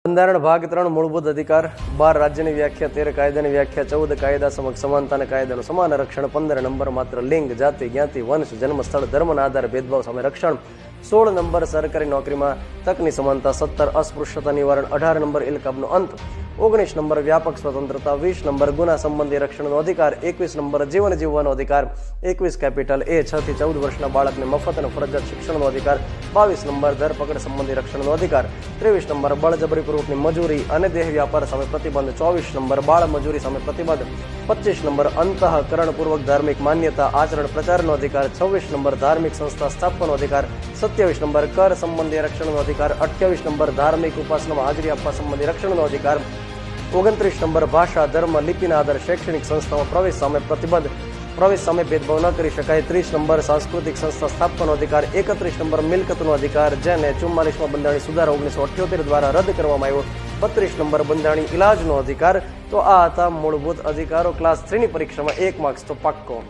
બંધારણ ભાગ 3 મૂળભૂત અધિકાર 12 રાજ્યની વ્યાખ્યા 13 કાયદાની વ્યાખ્યા 14 કાયદા સમક્ષ સમાનતા અને કાયદાનું સમાન રક્ષણ 15 નંબર માત્ર લિંગ જાતિ જ્ઞાતિ વંશ જન્મ સ્થળ ધર્મના આધારે ભેદભાવ સામે રક્ષણ 16 નંબર સરકારી નોકરીમાં તકની સમાનતા 17 અસ્પૃશ્યતા નિવારણ 18 નંબર ઇલકાબનો અંત 19 નંબર વ્યાપક સ્વતંત્રતા 20 નંબર ગુના સંબંધી રક્ષણનો અધિકાર 21 નંબર જીવન જીવવાનો અધિકાર 21 કેપિટલ એ 6 થી 14 વર્ષના બાળકને મફત અને ફરજિયાત શિક્ષણનો અધિકાર 22 નંબર ધરપકડ સંબંધી રક્ષણનો અધિકાર 23 નંબર બળજબરીપૂર્વકની મજૂરી અને દેહ વ્યાપાર સામે પ્રતિબંધ 24 નંબર બાળ મજૂરી સામે પ્રતિબંધ 25 નંબર અંતઃકરણપૂર્વક ધાર્મિક માન્યતા આચરણ પ્રચારનો અધિકાર 26 નંબર ધાર્મિક સંસ્થા સ્થાપવાનો અધિકાર 27 નંબર કર સંબંધી રક્ષણનો અધિકાર 28 નંબર ધાર્મિક ઉપાસનામાં હાજરી આપવા સંબંધી રક્ષણનો અધિકાર 29 નંબર ભાષા ધર્મ લિપિના આધારે શૈક્ષણિક સંસ્થામાં પ્રવેશ સામે પ્રતિબંધ પ્રવેશ સામે ભેદભાવ ન કરી શકાય 30 નંબર સાંસ્કૃતિક સંસ્થા સ્થાપવાનો અધિકાર 31 નંબર મિલકતનો અધિકાર જેને 44માં બંધારણીય સુધારા 1978 દ્વારા રદ કરવામાં આવ્યો 32 નંબર બંધારણીય ઇલાજનો અધિકાર. તો આ હતા મૂળભૂત અધિકારો. ક્લાસ 3 ની પરીક્ષામાં 1 માર્ક્સ તો પાક્કો.